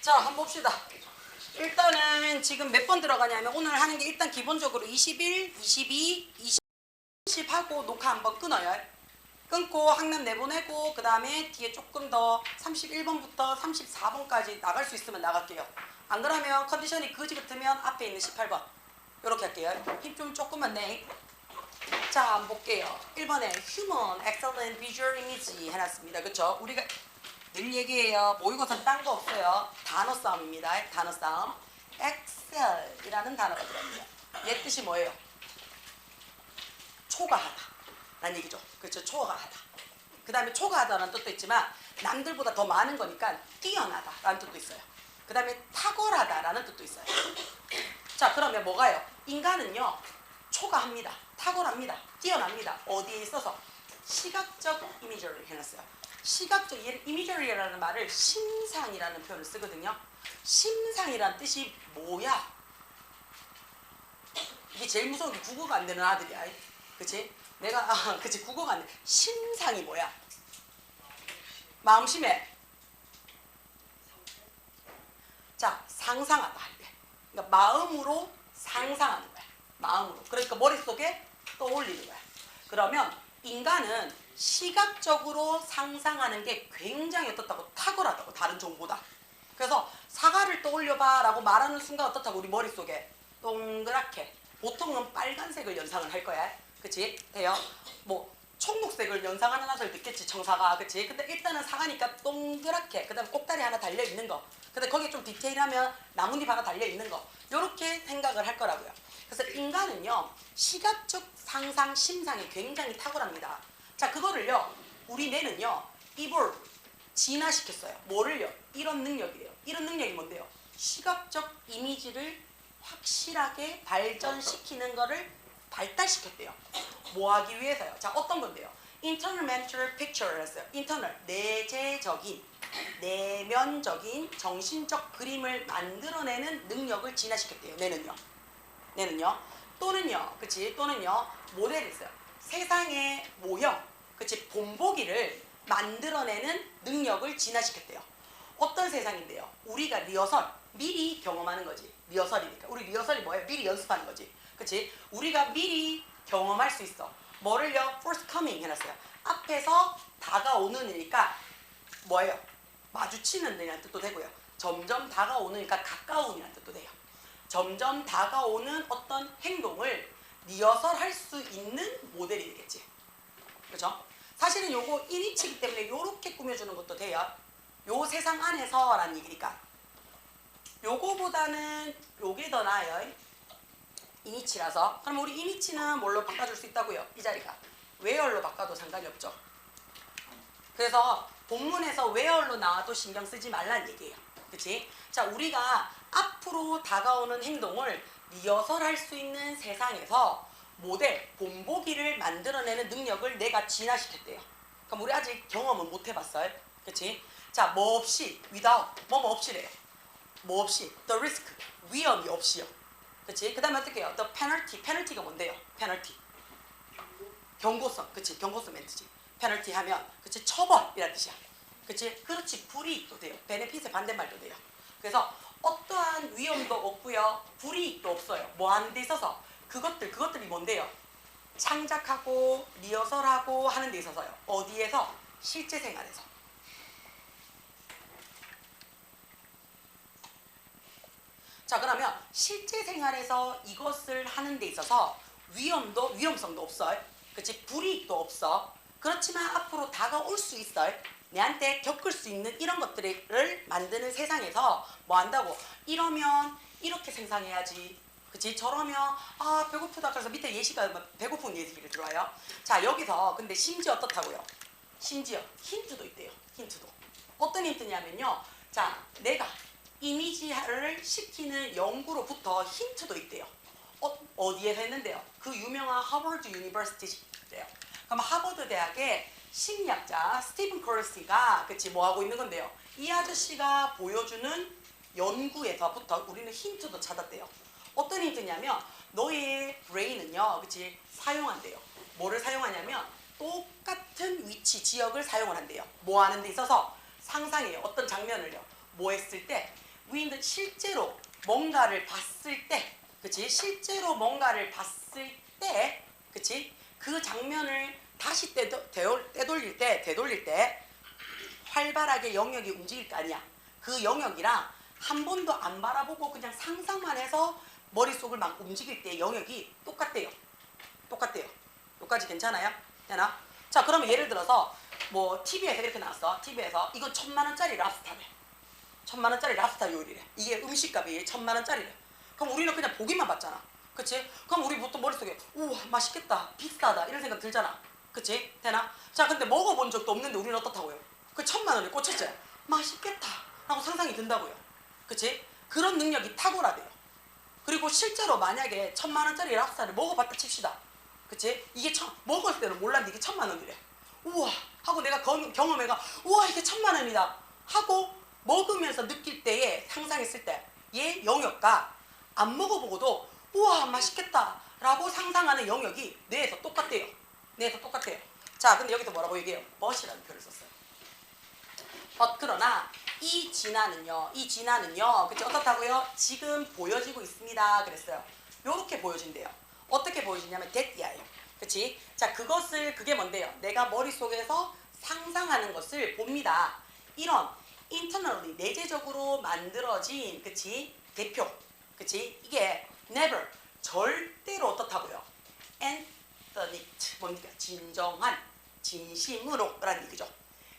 자, 한번 봅시다. 일단은 지금 몇 번 들어가냐면 오늘 하는 게 일단 기본적으로 21, 22, 20 하고 녹화 한번 끊어요. 끊고 학년 내보내고 그 다음에 뒤에 조금 더 31번부터 34번까지 나갈 수 있으면 나갈게요. 안 그러면 컨디션이 그지 같으면 앞에 있는 18번 이렇게 할게요. 힘 좀 조금만 내. 자, 한번 볼게요. 1번에 Human Excellent Visual Image 해놨습니다. 그쵸? 우리가 늘 얘기해요. 모의고사는 딴 거 없어요. 단어 싸움입니다. 단어 싸움. Excel이라는 단어가 들어갑니다. 얘 뜻이 뭐예요? 초과하다 라는 얘기죠. 그렇죠? 초과하다. 그 다음에 초과하다라는 뜻도 있지만 남들보다 더 많은 거니까 뛰어나다 라는 뜻도 있어요. 그 다음에 탁월하다 라는 뜻도 있어요. 자, 그러면 뭐가요? 인간은요 초과합니다. 탁월합니다. 뛰어납니다. 어디에 있어서? 시각적 이미저를 해놨어요. 시각적 이미저리라는 말을 심상이라는 표현을 쓰거든요. 심상이란 뜻이 뭐야? 이게 제일 무서운 게 국어가 안 되는 아들이야. 그치? 그치, 국어가 안 돼. 심상이 뭐야? 마음심에. 자, 상상하다 할 때. 그러니까 마음으로 상상하는 거야. 마음으로. 그러니까 머릿속에 떠올리는 거야. 그러면 인간은 시각적으로 상상하는 게 굉장히 어떻다고? 탁월하다고, 다른 종보다. 그래서 사과를 떠올려봐 라고 말하는 순간 어떻다고? 우리 머릿속에 동그랗게, 보통은 빨간색을 연상을 할 거야. 그치? 돼요? 뭐 청록색을 연상하는 아들 듣겠지, 청사과. 그치? 근데 일단은 사과니까 동그랗게, 그 다음에 꼭다리 하나 달려있는 거, 근데 거기에 좀 디테일하면 나뭇잎 하나 달려있는 거, 요렇게 생각을 할 거라고요. 그래서 인간은요 시각적 상상, 심상이 굉장히 탁월합니다. 자, 그거를요 우리 뇌는요 이볼 진화시켰어요. 뭐를요? 이런 능력이에요. 이런 능력이 뭔데요? 시각적 이미지를 확실하게 발전시키는 거를 발달시켰대요. 뭐 하기 위해서요? 자, 어떤 건데요? Internal mental picture를 했어요. Internal, 내재적인, 내면적인 정신적 그림을 만들어내는 능력을 진화시켰대요. 뇌는요. 또는요, 그치? 또는요, 모델을 써요. 세상의 모형, 그치? 본보기를 만들어내는 능력을 진화시켰대요. 어떤 세상인데요? 우리가 리허설, 미리 경험하는 거지. 리허설이니까. 우리 리허설이 뭐예요? 미리 연습하는 거지. 그치? 우리가 미리 경험할 수 있어. 뭐를요? forthcoming 해놨어요. 앞에서 다가오는이니까 뭐예요? 마주치는 이라는 뜻도 되고요. 점점 다가오는이니까 가까운이라는 뜻도 돼요. 점점 다가오는 어떤 행동을 리허설할 수 있는 모델이 되겠지. 그렇죠? 사실은 요거 인이치기 때문에 요렇게 꾸며주는 것도 돼요. 요 세상 안에서라는 얘기니까. 요거보다는 요게 더 나아요. 이니치라서. 그럼 우리 이니치는 뭘로 바꿔줄 수 있다고요? 이 자리가 웨얼로 바꿔도 상관이 없죠. 그래서 본문에서 웨얼로 나와도 신경 쓰지 말라는 얘기예요. 그치? 자, 우리가 앞으로 다가오는 행동을 리허설할 수 있는 세상에서 모델, 본보기를 만들어내는 능력을 내가 진화시켰대요. 그럼 우리 아직 경험은 못 해봤어요. 그치? 자, 뭐 없이, without, 뭐 없이래요. 뭐 없이, the risk, 위험이 없이요. 그치? 그 다음에 어떻게 해요? The penalty, penalty가 뭔데요? penalty. 경고성, 그치? 경고성 멘트지. penalty 하면, 그치? 처벌이라는 뜻이야. 그치? 그렇지, 불이익도 돼요. benefit의 반대말도 돼요. 그래서 어떠한 위험도 없고요. 불이익도 없어요. 뭐 하는 데 있어서? 그것들이 뭔데요? 창작하고, 리허설하고 하는 데 있어서요. 어디에서? 실제 생활에서. 자, 그러면 실제 생활에서 이것을 하는 데 있어서 위험성도 없어요. 그치? 불이익도 없어. 그렇지만 앞으로 다가올 수 있어요. 내한테 겪을 수 있는 이런 것들을 만드는 세상에서 뭐 한다고? 이러면 이렇게 생산해야지. 그치? 저러면 아 배고프다. 그래서 밑에 예시가 배고픈 예시를 들어와요. 자, 여기서 근데 심지어 어떻다고요? 심지어 힌트도 있대요. 힌트도. 어떤 힌트냐면요. 자, 내가 이미지화를 시키는 연구로부터 힌트도 있대요. 어디에서 했는데요? 그 유명한 하버드 유니버시티래요. 그럼 하버드 대학의 심리학자 스티븐 커러시가 그치 뭐 하고 있는 건데요? 이 아저씨가 보여주는 연구에서부터 우리는 힌트도 찾았대요. 어떤 힌트냐면 너의 브레인은요, 그치 사용한대요. 뭐를 사용하냐면 똑같은 위치 지역을 사용을 한대요. 뭐 하는 데 있어서 상상해요. 어떤 장면을요. 뭐 했을 때 우리는 실제로 뭔가를 봤을 때, 그치? 실제로 뭔가를 봤을 때, 그치? 그 장면을 다시 되돌릴 때 활발하게 영역이 움직일 거 아니야. 그 영역이랑 한 번도 안 바라보고 그냥 상상만 해서 머릿속을 막 움직일 때 영역이 똑같대요. 똑같대요. 여기까지 괜찮아요? 되나? 자, 그러면 예를 들어서 뭐 TV에서 이렇게 나왔어. TV에서 이건 1,000만원짜리 랍스타래. 1,000만원짜리 랍스타 요리래. 이게 음식값이 1,000만원짜리래. 그럼 우리는 그냥 보기만 봤잖아. 그치? 그럼 우리 보통 머릿속에 우와 맛있겠다, 비싸다 이런 생각 들잖아. 그치? 되나? 자, 근데 먹어본 적도 없는데 우리는 어떻다고요? 그 1,000만원에 꽂혔지? 맛있겠다 라고 상상이 든다고요. 그치? 그런 능력이 탁월하대요. 그리고 실제로 만약에 1,000만원짜리 랍스타를 먹어봤다 칩시다. 그치? 이게 먹을 때는 몰랐는데 이게 1,000만원이래. 우와 하고 내가 경험해가 우와 이게 1,000만원이다 하고 먹으면서 느낄 때에 상상했을 때 얘 영역과 안 먹어보고도 우와 맛있겠다 라고 상상하는 영역이 뇌에서 똑같대요. 뇌에서 똑같대요. 자, 근데 여기서 뭐라고 얘기해요? but이라는 표를 썼어요. but 그러나 이 진화는요 그치? 어떻다고요? 지금 보여지고 있습니다 그랬어요. 요렇게 보여진대요. 어떻게 보여지냐면 that야예요. 그치? 자, 그게 뭔데요? 내가 머릿속에서 상상하는 것을 봅니다. 이런 internally 내재적으로 만들어진, 그치? 대표, 그치? 이게 never 절대로 어떻다고요? authentic 뭡니까? 진정한, 진심으로 라는 얘기죠.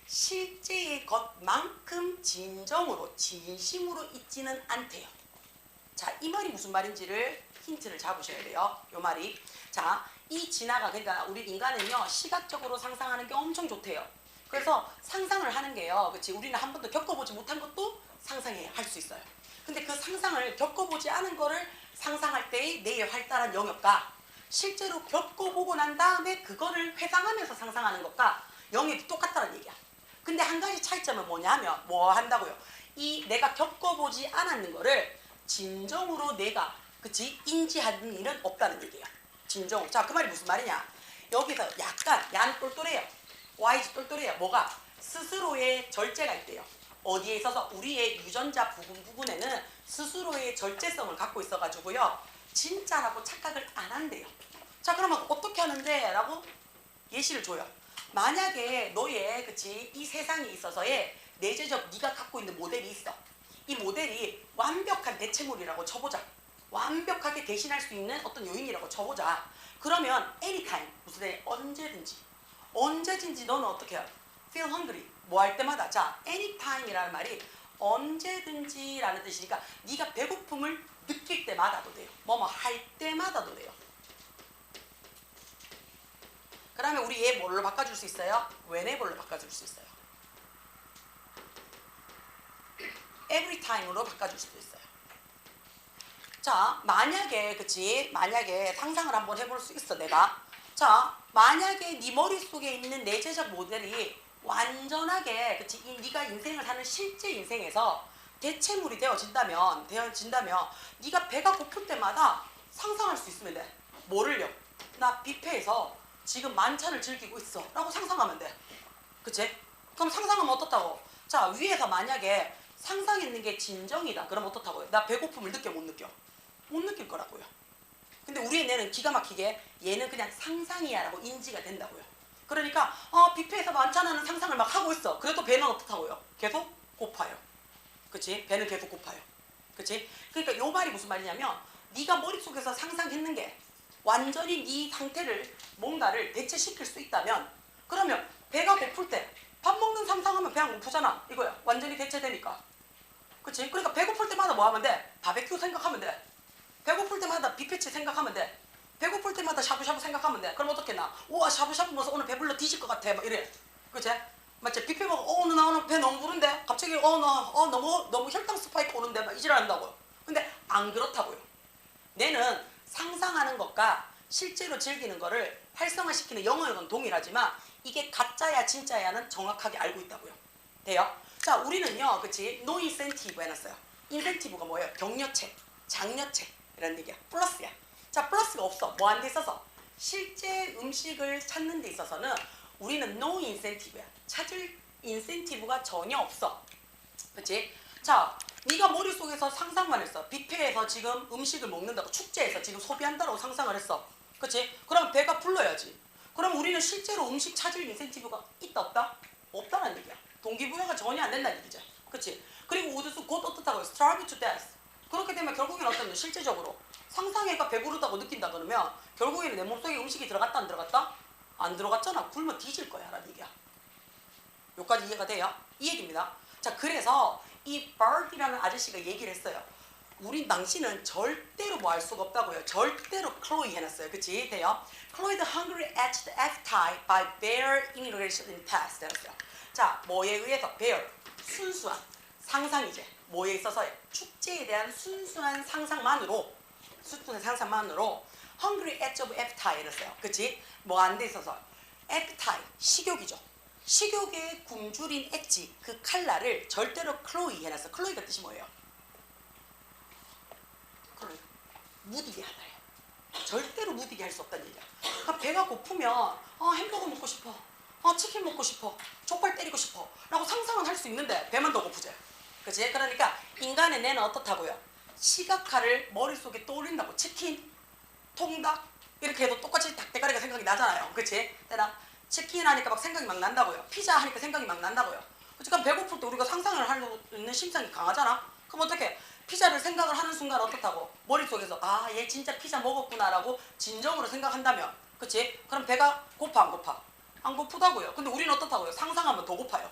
실제의 것만큼 진심으로 있지는 않대요. 자, 이 말이 무슨 말인지를 힌트를 잡으셔야 돼요. 요 말이. 자, 이 진화가, 그러니까 우리 인간은요 시각적으로 상상하는 게 엄청 좋대요. 그래서 상상을 하는 게요, 그치? 우리는 한 번도 겪어보지 못한 것도 상상해 할 수 있어요. 근데 그 상상을 겪어보지 않은 거를 상상할 때의 뇌의 활달한 영역과 실제로 겪어보고 난 다음에 그거를 회상하면서 상상하는 것과 영역이 똑같다는 얘기야. 근데 한 가지 차이점은 뭐냐면 뭐 한다고요? 이 내가 겪어보지 않았는 거를 진정으로 내가, 그치? 인지하는 일은 없다는 얘기야. 진정. 자, 그 말이 무슨 말이냐? 여기서 약간 얀 똘똘해요. YG 똘똘해요. 뭐가? 스스로의 절제가 있대요. 어디에 있어서? 우리의 유전자 부분에는 스스로의 절제성을 갖고 있어가지고요 진짜라고 착각을 안 한대요. 자, 그러면 어떻게 하는데? 라고 예시를 줘요. 만약에 너의, 그치? 이 세상에 있어서의 내재적 네가 갖고 있는 모델이 있어. 이 모델이 완벽한 대체물이라고 쳐보자. 완벽하게 대신할 수 있는 어떤 요인이라고 쳐보자. 그러면 anytime, 무슨 언제든지 너는 어떻게 해요? feel hungry, 뭐 할 때마다. 자, anytime이라는 말이 언제든지 라는 뜻이니까 네가 배고픔을 느낄 때마다도 돼요. 뭐뭐 할 때마다도 돼요. 그 다음에 우리 얘 뭘로 바꿔줄 수 있어요? whenever로 바꿔줄 수 있어요. every time으로 바꿔줄 수도 있어요. 자, 만약에, 그치? 만약에 상상을 한번 해볼 수 있어, 내가. 자, 만약에 네 머릿속에 있는 내재적 모델이 완전하게, 그치? 네가 인생을 사는 실제 인생에서 대체물이 되어진다면 네가 배가 고플 때마다 상상할 수 있으면 돼. 뭐를요? 나 뷔페에서 지금 만찬을 즐기고 있어 라고 상상하면 돼. 그치? 그럼 상상하면 어떻다고? 자, 위에서 만약에 상상했는 게 진정이다. 그럼 어떻다고요? 나 배고픔을 느껴 못 느껴? 못 느낄 거라고요. 근데 우리의 뇌는 기가 막히게 얘는 그냥 상상이야 라고 인지가 된다고요. 그러니까 뷔페에서 만찬하는 상상을 막 하고 있어. 그래도 배는 어떻다고요? 계속 고파요. 그치? 배는 계속 고파요. 그치? 그러니까 요 말이 무슨 말이냐면 네가 머릿속에서 상상했는 게 완전히 네 상태를 뭔가를 대체시킬 수 있다면 그러면 배가 고플 때 밥 먹는 상상하면 배 안 고프잖아. 이거야. 완전히 대체되니까. 그치? 그러니까 배고플 때마다 뭐 하면 돼? 바베큐 생각하면 돼. 배고플 때마다 뷔페치 생각하면 돼. 배고플 때마다 샤브샤브 생각하면 돼. 그럼 어떻게 나? 우와 샤브샤브 먹어서 오늘 배불러 뒤질 것 같아. 막 이래. 그치? 맞지? 뷔페 먹어. 오늘 나 오늘 배 너무 부른데? 갑자기 나 너무 혈당 스파이크 오는데? 막 이질한다고요. 근데 안 그렇다고요. 뇌는 상상하는 것과 실제로 즐기는 거를 활성화시키는 영역은 동일하지만 이게 가짜야 진짜야는 정확하게 알고 있다고요. 돼요? 자, 우리는요, 그치? no incentive 해놨어요. 인센티브가 뭐예요? 격려책, 장려책 이런 얘기야. 플러스야. 자, 플러스가 없어. 뭐 한 데 있어서? 실제 음식을 찾는 데 있어서는 우리는 no incentive야. 찾을 인센티브가 전혀 없어. 그치? 자, 네가 머릿속에서 상상만 했어. 뷔페에서 지금 음식을 먹는다고, 축제에서 지금 소비한다고 상상을 했어. 그치? 그럼 배가 불러야지. 그럼 우리는 실제로 음식 찾을 인센티브가 있다 없다? 없다는 얘기야. 동기부여가 전혀 안 된다는 얘기죠. 그치? 그리고 우드수 곧 어떻다고요? Starve to death. 그렇게 되면 결국에는 어떤 실제적으로 상상해가 배부르다고 느낀다 그러면 결국에는 내 몸속에 음식이 들어갔다 안 들어갔다? 안 들어갔잖아. 굶어 뒤질 거야 라는 얘기야. 여기까지 이해가 돼요? 이 얘기입니다. 자, 그래서 이 버디라는 아저씨가 얘기를 했어요. 우리 당신은 절대로 뭐 할 수가 없다고요. 절대로 클로이 해놨어요. 그치? 돼요? Chloe the hungry edged appetite by bare integration in past. 해놨어요. 자, 뭐에 의해서 bare, 순수한 상상이제. 뭐에 있어서 축제에 대한 순수한 상상만으로 hungry edge of appetite 이랬어요. 그치? 뭐 안 돼 있어서 appetite, 식욕이죠. 식욕에 굶주린 엣지, 그 칼날을 절대로 클로이 해놨어. 클로이가 뜻이 뭐예요? 클로이. 무디게 하다예요. 절대로 무디게 할 수 없다는 얘기야. 그러니까 배가 고프면 햄버거 먹고 싶어, 치킨 먹고 싶어, 족발 때리고 싶어 라고 상상은 할 수 있는데 배만 더 고프죠. 그치? 그러니까 인간의 뇌는 어떻다고요? 시각화를 머릿속에 떠올린다고. 치킨, 통닭 이렇게 해도 똑같이 닭대가리가 생각이 나잖아요. 그치? 되나? 치킨 하니까 막 생각이 막 난다고요. 피자 하니까 생각이 막 난다고요. 그러니까 배고플 때 우리가 상상을 하려고 있는 심상이 강하잖아. 그럼 어떻게? 피자를 생각을 하는 순간 어떻다고? 머릿속에서 얘 진짜 피자 먹었구나라고 진정으로 생각한다면, 그치? 그럼 배가 고파 안 고파? 안 고프다고요. 근데 우리는 어떻다고요? 상상하면 더 고파요.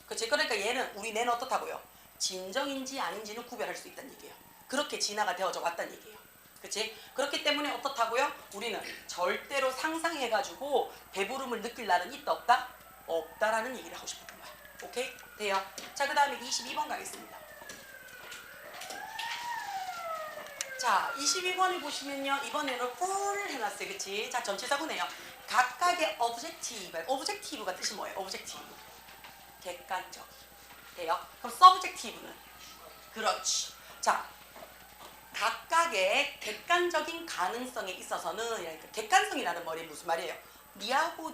그치? 그러니까 우리 뇌는 어떻다고요? 진정인지 아닌지는 구별할 수 있다는 얘기예요. 그렇게 진화가 되어져 왔다는 얘기예요. 그치? 그렇기 때문에 어떻다고요? 우리는 절대로 상상해가지고 배부름을 느낄 날은 있다 없다? 없다라는 얘기를 하고 싶었던 거야. 오케이? 돼요? 자, 그 다음에 22번 가겠습니다. 자, 22번을 보시면요, 이번에는 for를 해놨어요. 그치? 자, 전치사구네요. 각각의 objective가 뜻이 뭐예요? objective. 객관적. 돼요? 그럼 subjective는? 그렇지. 자, 각각의 객관적인 가능성에 있어서는, 그러니까 객관성이라는 말이 무슨 말이에요? 니하고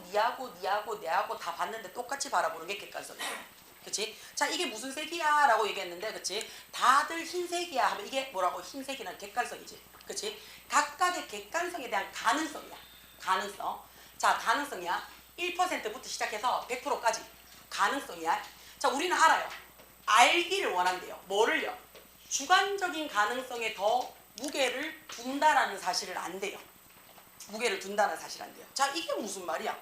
다 봤는데 똑같이 바라보는 게 객관성이에요. 그치? 자, 이게 무슨 색이야? 라고 얘기했는데, 그치? 다들 흰색이야 하면 이게 뭐라고? 흰색이란 객관성이지. 그치? 각각의 객관성에 대한 가능성이야. 가능성. 자, 가능성이야. 1%부터 시작해서 100%까지 가능성이야. 자, 우리는 알아요. 알기를 원한대요. 뭐를요? 주관적인 가능성에 더 무게를 둔다라는 사실을 안대요. 무게를 둔다는 사실을 안대요. 자, 이게 무슨 말이야?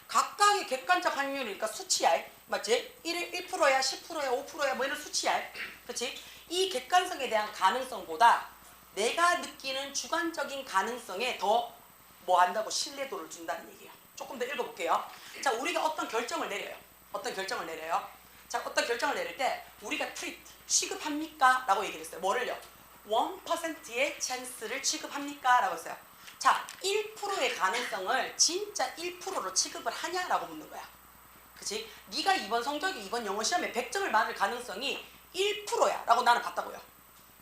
각각의 객관적 확률이니까 수치야. 맞지? 1%야, 10%야, 5%야, 뭐 이런 수치야. 그치? 이 객관성에 대한 가능성보다 내가 느끼는 주관적인 가능성에 더 뭐 한다고? 신뢰도를 준다는 얘기예요. 조금 더 읽어볼게요. 자, 우리가 어떤 결정을 내려요. 어떤 결정을 내려요. 자, 어떤 결정을 내릴 때 우리가 treat, 취급합니까? 라고 얘기를 했어요. 뭐를요? 1%의 찬스를 취급합니까? 라고 했어요. 자, 1%의 가능성을 진짜 1%로 취급을 하냐라고 묻는 거야. 그치? 네가 이번 성적이 이번 영어 시험에 100점을 받을 가능성이 1%야 라고 나는 봤다고요.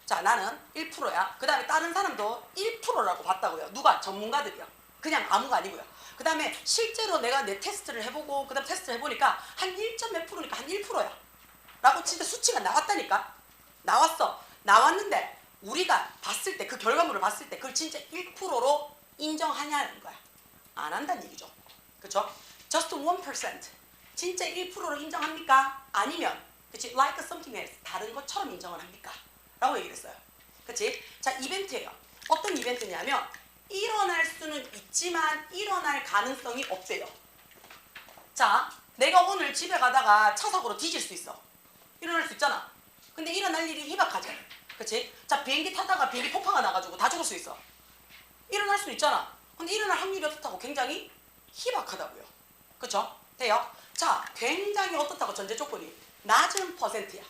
자, 나는 1%야. 그 다음에 다른 사람도 1%라고 봤다고요. 누가? 전문가들이요. 그냥 아무가 아니고요. 그 다음에 실제로 내가 내 테스트를 해보고 그 다음 테스트를 해보니까 한 1점 몇 프로니까 한 1%야 라고 진짜 수치가 나왔다니까. 나왔는데 우리가 봤을 때, 그 결과물을 봤을 때 그걸 진짜 1%로 인정하냐는 거야. 안 한다는 얘기죠. 그쵸? Just 1%. 진짜 1%로 인정합니까? 아니면, 그치? Like something else. 다른 것처럼 인정을 합니까? 라고 얘기를 했어요. 그치? 자, 이벤트예요. 어떤 이벤트냐면 일어날 수는 있지만 일어날 가능성이 없대요. 자, 내가 오늘 집에 가다가 차 사고로 뒤질 수 있어. 일어날 수 있잖아. 근데 일어날 일이 희박하죠. 그치? 자, 비행기 타다가 비행기 폭파가 나가지고 다 죽을 수 있어. 일어날 수 있잖아. 근데 일어날 확률이 어떻다고? 굉장히 희박하다고요. 그쵸? 돼요? 자, 굉장히 어떻다고? 전제 조건이 낮은 퍼센트야.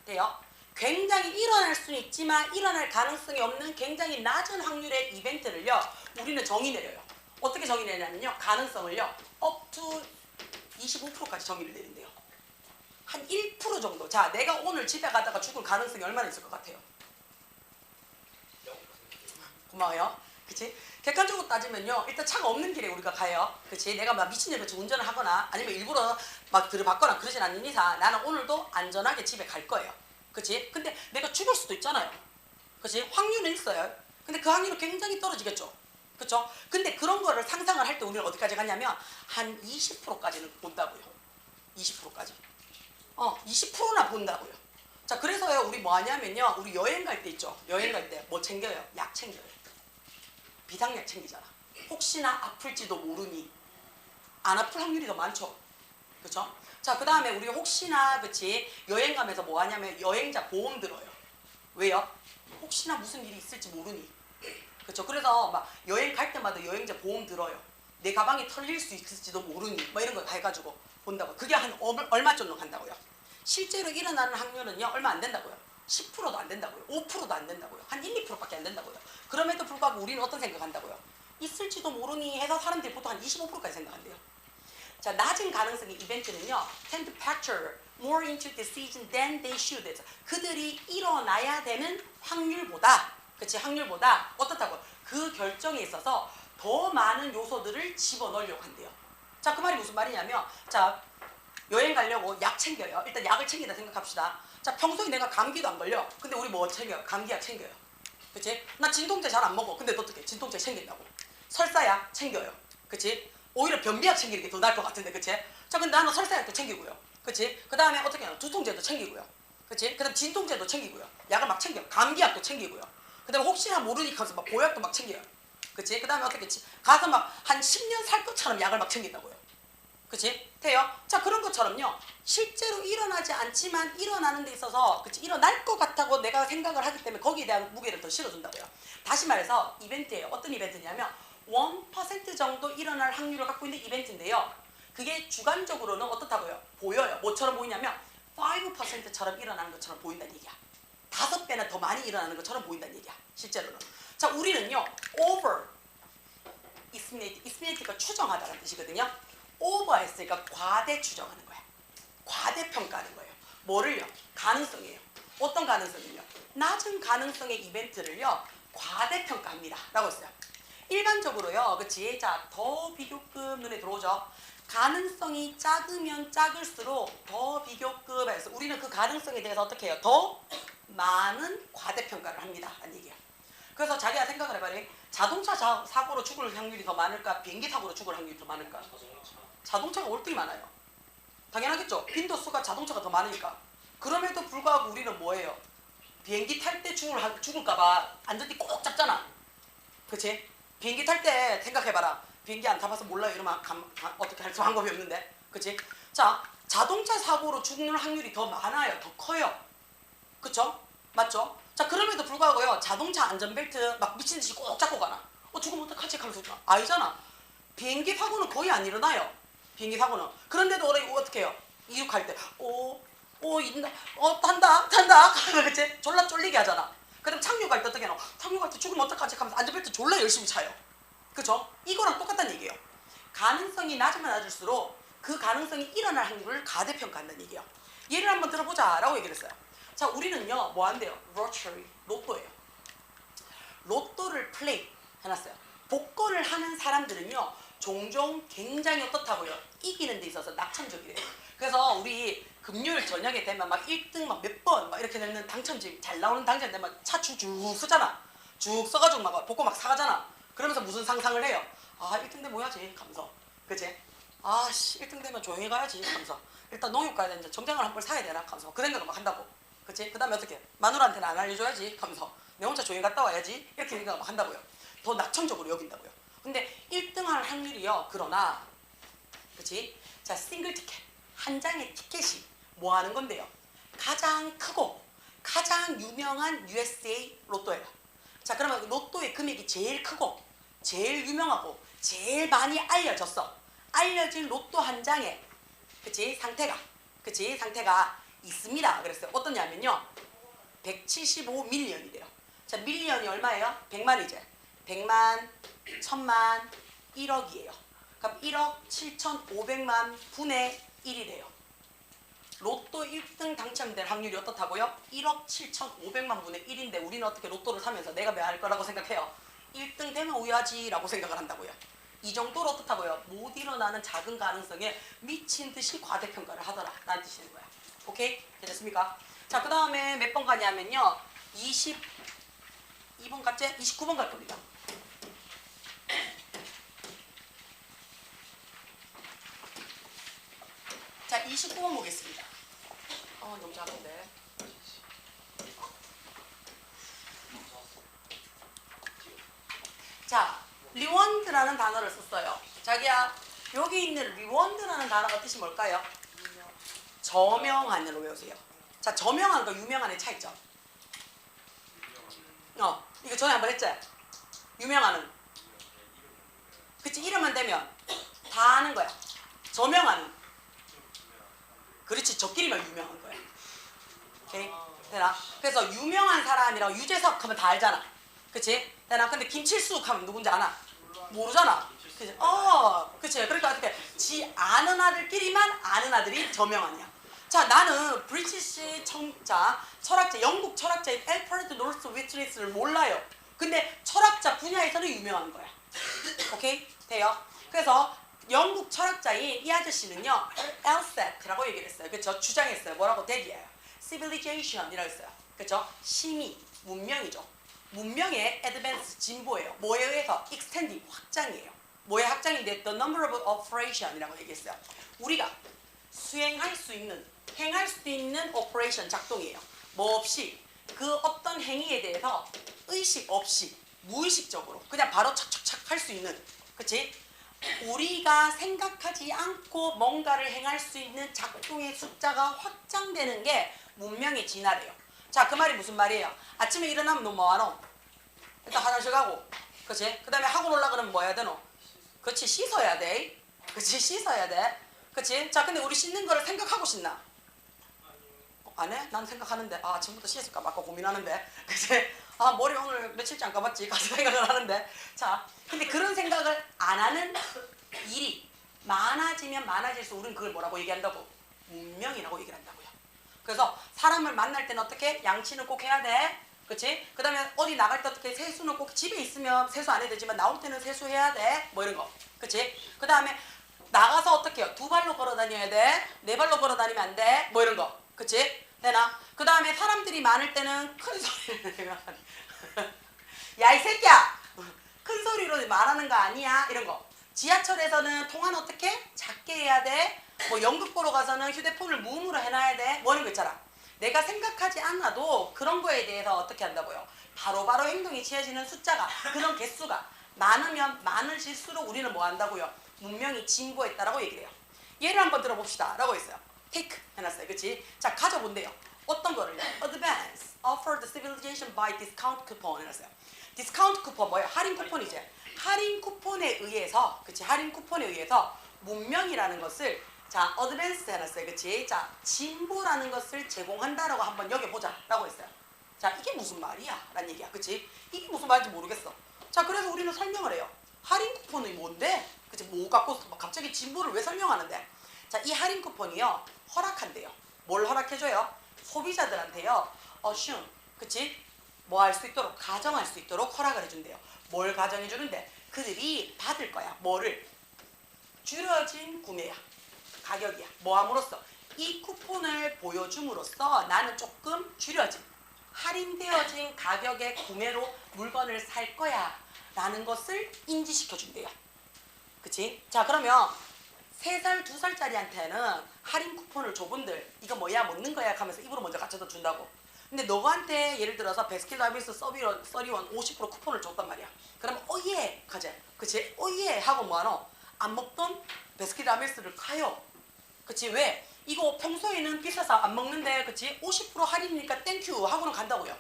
돼요? 굉장히 일어날 수는 있지만 일어날 가능성이 없는 굉장히 낮은 확률의 이벤트를요, 우리는 정의 내려요. 어떻게 정의 내냐면요, 가능성을요 up to 25%까지 정의를 내린대요. 한 1% 정도. 자, 내가 오늘 집에 가다가 죽을 가능성이 얼마나 있을 것 같아요? 고마워요. 그치? 객관적으로 따지면요, 일단 차가 없는 길에 우리가 가요. 그치? 내가 막 미친년같이 운전을 하거나 아니면 일부러 막 들이받거나 그러진 않는 이상 나는 오늘도 안전하게 집에 갈 거예요. 그치? 근데 내가 죽을 수도 있잖아요. 그치? 확률은 있어요. 근데 그 확률은 굉장히 떨어지겠죠. 그쵸? 근데 그런 거를 상상을 할 때 우리는 어디까지 가냐면 한 20%까지는 본다고요. 20%까지. 20%나 본다고요. 자, 그래서요, 우리 뭐 하냐면요, 우리 여행 갈 때 있죠. 여행 갈 때 뭐 챙겨요? 약 챙겨요. 비상약 챙기잖아. 혹시나 아플지도 모르니. 안 아플 확률이 더 많죠. 그쵸? 자, 그 다음에 우리 혹시나, 그치? 여행 가면서 뭐 하냐면 여행자 보험 들어요. 왜요? 혹시나 무슨 일이 있을지 모르니. 그쵸? 그래서 막 여행 갈 때마다 여행자 보험 들어요. 내 가방이 털릴 수 있을지도 모르니. 뭐 이런 거 다 해가지고 본다고. 그게 한 얼마 정도 간다고요? 실제로 일어나는 확률은요, 얼마 안 된다고요. 10%도 안 된다고요. 5%도 안 된다고요. 한 1, 2%밖에 안 된다고요. 그럼에도 불구하고 우리는 어떤 생각한다고요? 있을지도 모르니 해서 사람들이 보통 한 25%까지 생각한대요. 자, 낮은 가능성의 이벤트는요, tend to factor more into decision than they should. 그들이 일어나야 되는 확률보다, 그치, 확률보다 어떻다고? 그 결정에 있어서 더 많은 요소들을 집어넣으려고 한대요. 자, 그 말이 무슨 말이냐면, 자, 여행 가려고 약 챙겨요. 일단 약을 챙긴다 생각합시다. 자, 평소에 내가 감기도 안 걸려. 근데 우리 뭐 챙겨요? 감기약 챙겨요. 그치? 나 진통제 잘 안 먹어. 근데 너 어떻게 진통제 챙긴다고? 설사약 챙겨요. 그치? 오히려 변비약 챙기는 게 더 나을 것 같은데, 그치? 자, 근데 나는 설사약도 챙기고요. 그치? 그 다음에 어떻게 해요? 두통제도 챙기고요. 그치? 그 다음 진통제도 챙기고요. 약을 막 챙겨요. 감기약도 챙기고요. 그 다음에 혹시나 모르니까 하면서 막 보약도 막 챙겨요. 그치? 그 다음에 어떻게 가서 막 한 10년 살 것처럼 약을 막 챙긴다고요. 그치? 돼요? 자, 그런 것처럼요, 실제로 일어나지 않지만 일어나는 데 있어서, 그치? 일어날 것 같다고 내가 생각을 하기 때문에 거기에 대한 무게를 더 실어준다고요. 다시 말해서 이벤트예요. 어떤 이벤트냐면 1% 정도 일어날 확률을 갖고 있는 이벤트인데요, 그게 주관적으로는 어떻다고요? 보여요. 뭐처럼 보이냐면 5%처럼 일어나는 것처럼 보인다는 얘기야. 5배나 더 많이 일어나는 것처럼 보인다는 얘기야, 실제로는. 자, 우리는요, over estimate가 추정하다는 뜻이거든요. 오버했으니까 과대 추정하는 거야. 과대 평가하는 거예요. 뭐를요? 가능성이에요. 어떤 가능성이요? 낮은 가능성의 이벤트를요, 과대 평가합니다 라고 했어요. 일반적으로요, 그치? 자, 더 비교급 눈에 들어오죠. 가능성이 작으면 작을수록 더 비교급에서 우리는 그 가능성에 대해서 어떻게 해요? 더 많은 과대 평가를 합니다 라는 얘기예요. 그래서 자기가 생각을 해봐요. 자동차 사고로 죽을 확률이 더 많을까? 비행기 사고로 죽을 확률이 더 많을까? 자동차가 월등히 많아요. 당연하겠죠. 빈도수가 자동차가 더 많으니까. 그럼에도 불구하고 우리는 뭐예요? 비행기 탈 때 죽을까봐 안전띠 꼭 잡잖아. 그치? 비행기 탈 때 생각해봐라. 비행기 안 타봐서 몰라요. 이러면 어떻게 할 수 방법이 없는데. 그치? 자, 자동차 사고로 죽는 확률이 더 많아요. 더 커요. 그쵸? 맞죠? 자, 그럼에도 불구하고요, 자동차 안전벨트 막 미친듯이 꼭 잡고 가나? 죽으면 어떡하지? 하면서 아니잖아. 비행기 사고는 거의 안 일어나요. 비행기 사고는. 그런데도 어떻게 해요? 이륙할 때 탄다 그치? 졸라 쫄리게 하잖아. 그다음 착륙할 때 어떻게 해요? 착륙할 때 죽으면 어떡하지? 하면서 안전벨트 졸라 열심히 차요. 그죠? 이거랑 똑같다는 얘기예요. 가능성이 낮으면 낮을수록 그 가능성이 일어날 확률을 가대평가한다는 얘기예요. 예를 한번 들어보자 라고 얘기를 했어요. 자, 우리는요, 뭐 한대요? 로또예요. 로또를 플레이 해놨어요. 복권을 하는 사람들은요, 종종 굉장히 어떻다고요? 이기는 데 있어서 낙천적이래요. 그래서 우리 금요일 저녁에 되면 막 1등 막 몇 번 막 이렇게 되는 당첨지 잘 나오는 당첨 되면 차 쭉 쓰잖아. 쭉 써가지고 막 복권 막 사가잖아. 그러면서 무슨 상상을 해요? 아, 1등 되면 뭐야지? 하면서. 그치? 아씨, 1등 되면 조용히 가야지. 하면서. 일단 농협 가야 되는데 정장을 한 벌 사야 되나? 하면서 그 생각을 막 한다고. 그치? 그 다음에 어떻게? 마누라한테는 안 알려줘야지. 하면서 내 혼자 조용히 갔다 와야지. 이렇게 생각을 막 한다고요. 더 낙천적으로 여긴다고요. 근데 1등 할 확률이요, 그러나, 그치? 자, 싱글 티켓. 한 장의 티켓이 뭐 하는 건데요? 가장 크고 가장 유명한 USA 로또예요. 자, 그러면 로또의 금액이 제일 크고 제일 유명하고 제일 많이 알려졌어. 알려진 로또 한 장에, 그치? 상태가 있습니다. 그랬어요. 어떠냐면요, 175밀리언이래요. 자, 밀리언이 얼마예요? 100만이죠. 100만, 1000만, 1억이에요. 그럼 1억 7,500만 분의 1이래요. 로또 1등 당첨될 확률이 어떻다고요? 1억 7,500만 분의 1인데 우리는 어떻게 로또를 사면서 내가 왜 할 거라고 생각해요? 1등 되면 우야지 라고 생각을 한다고요. 이 정도로 어떻다고요? 못 일어나는 작은 가능성에 미친 듯이 과대평가를 하더라 라는 뜻이 있는 거야. 오케이? 됐습니까? 자, 그 다음에 몇 번 가냐면요. 22번 갔지? 29번 갈 겁니다. 자, 29번 보겠습니다. 너무 작은데. 자, 리원드라는 단어를 썼어요. 자기야, 여기 있는 리원드라는 단어가 뜻이 뭘까요? 저명한으로 외우세요. 자, 저명한과 유명한의 차이점. 이거 전에 한번 했지? 유명한은 그치, 이름만 되면 다 아는 거야. 저명한은 그렇지, 저끼리만 유명한 거야. 오케이? 되나? 그래서 유명한 사람이라고 유재석 하면 다 알잖아. 그치? 되나? 근데 김칠숙 하면 누군지 아나? 모르잖아. 그치? 그치? 그러니까 어떻게 지 아는 아들끼리만 아는 아들이 저명한이야. 자, 나는 브리티시 철학자, 영국 철학자인 엘퍼트 노스 위트리스를 몰라요. 근데 철학자 분야에서는 유명한 거야. 오케이? 돼요? 그래서 영국 철학자인 이 아저씨는요, 엘셋이라고 얘기를 했어요. 그쵸? 주장했어요. 뭐라고? 대기해요. civilization이라고 했어요. 그쵸? 심의, 문명이죠. 문명의 advance, 진보예요. 뭐에 의해서? extending, 확장이에요. 뭐의 확장인데? the number of operation이라고 얘기했어요. 우리가 수행할 수 있는, 행할 수 있는 operation, 작동이에요. 뭐 없이 그 어떤 행위에 대해서 의식 없이 무의식적으로 그냥 바로 착착착 할 수 있는, 그치? 우리가 생각하지 않고 뭔가를 행할 수 있는 작동의 숫자가 확장되는 게 문명의 진화래요. 자, 그 말이 무슨 말이에요? 아침에 일어나면 너 뭐하노? 일단 화장실 가고, 그치? 그 다음에 학원 올라가면 뭐 해야 되노? 그치, 씻어야 돼. 그치, 씻어야 돼. 그치? 자, 근데 우리 씻는 거를 생각하고 씻나? 안 해? 난 생각하는데, 아침부터 씻을까 말까 고민하는데, 그치? 머리 오늘 며칠째 안 감았지? 가서 생각을 하는데. 자, 근데 그런 생각을 안 하는 일이 많아지면 많아질수록 우리는 그걸 뭐라고 얘기한다고? 문명이라고 얘기를 한다고요. 그래서 사람을 만날 때는 어떻게? 양치는 꼭 해야 돼. 그치? 그 다음에 어디 나갈 때 어떻게? 세수는 꼭, 집에 있으면 세수 안 해도 되지만 나올 때는 세수해야 돼. 뭐 이런 거. 그치? 그 다음에 나가서 어떻게 해요? 두 발로 걸어 다녀야 돼. 네 발로 걸어 다니면 안 돼. 뭐 이런 거. 그치? 되나? 그 다음에 사람들이 많을 때는 큰 소리를 내면 야, 이 새끼야! 큰 소리로 말하는 거 아니야? 이런 거. 지하철에서는 통화는 어떻게? 작게 해야 돼. 뭐 연극 보러 가서는 휴대폰을 무음으로 해놔야 돼. 뭐 이런 거 있잖아. 내가 생각하지 않아도 그런 거에 대해서 어떻게 한다고요? 바로바로 행동이 취해지는 숫자가, 그런 개수가 많으면 많을수록 우리는 뭐 한다고요? 문명이 진보했다라고 얘기를 해요. 예를 한번 들어봅시다 라고 했어요. take 해놨어요. 그치? 자, 가져본대요. 어떤 거를요? advance offered civilization by discount coupon 해놨어요. 디스카운트 쿠폰 뭐예요? 할인 쿠폰이지. 할인 쿠폰에 의해서, 그치? 할인 쿠폰에 의해서 문명이라는 것을, 자, 어드밴스 해놨어요. 그치? 자, 진보라는 것을 제공한다라고 한번 여겨보자 라고 했어요. 자, 이게 무슨 말이야? 라는 얘기야. 그치? 이게 무슨 말인지 모르겠어. 자, 그래서 우리는 설명을 해요. 할인 쿠폰이 뭔데? 그치? 뭐 갖고 갑자기 진보를 왜 설명하는데? 자, 이 할인 쿠폰이요, 허락한대요. 뭘 허락해줘요? 소비자들한테요, 그치? 뭐 할 수 있도록, 가정할 수 있도록 허락을 해준대요. 뭘 가정해주는데? 그들이 받을 거야. 뭐를? 줄여진 구매야. 가격이야. 뭐 함으로써? 이 쿠폰을 보여줌으로써 나는 조금 줄여진, 할인되어진 가격의 구매로 물건을 살 거야 라는 것을 인지시켜준대요. 그치? 자, 그러면 3살, 2살짜리한테는 할인 쿠폰을 줘본들 이거 뭐야, 먹는 거야 하면서 입으로 먼저 갖춰다 준다고. 근데 너한테 예를 들어서 베스킨라빈스 31 50% 쿠폰을 줬단 말이야. 그러면 예 가자. 그치? 예 하고 뭐하노? 안 먹던 베스킨라빈스를 가요. 그치? 왜? 이거 평소에는 비싸서 안 먹는데, 그치? 50% 할인이니까 땡큐 하고는 간다고요.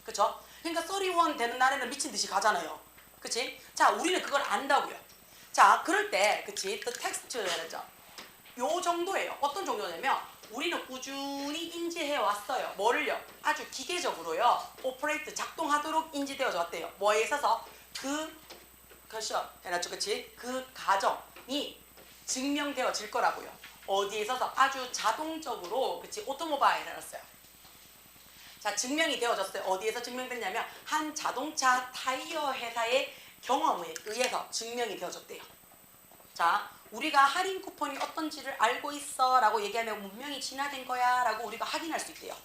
그쵸? 그러니까 31 되는 날에는 미친 듯이 가잖아요. 그치? 자, 우리는 그걸 안다고요. 자, 그럴 때, 그치? The text 해야죠. 요 정도예요. 어떤 정도냐면 우리는 꾸준히 인지해 왔어요. 뭐를요? 아주 기계적으로요. 오퍼레이트, 작동하도록 인지되어져 왔대요. 뭐에 있어서? 그것이요. 해놨죠, 그치? 그 가정이 증명되어질 거라고요. 어디에 있어서? 아주 자동적으로, 그치? 오토모바일 해놨어요. 자, 증명이 되어졌어요. 어디에서 증명됐냐면 한 자동차 타이어 회사의 경험에 의해서 증명이 되어졌대요. 자, 우리가 할인 쿠폰이 어떤지를 알고 있어 라고 얘기하면 문명이 진화된 거야 라고 우리가 확인할 수 있대요.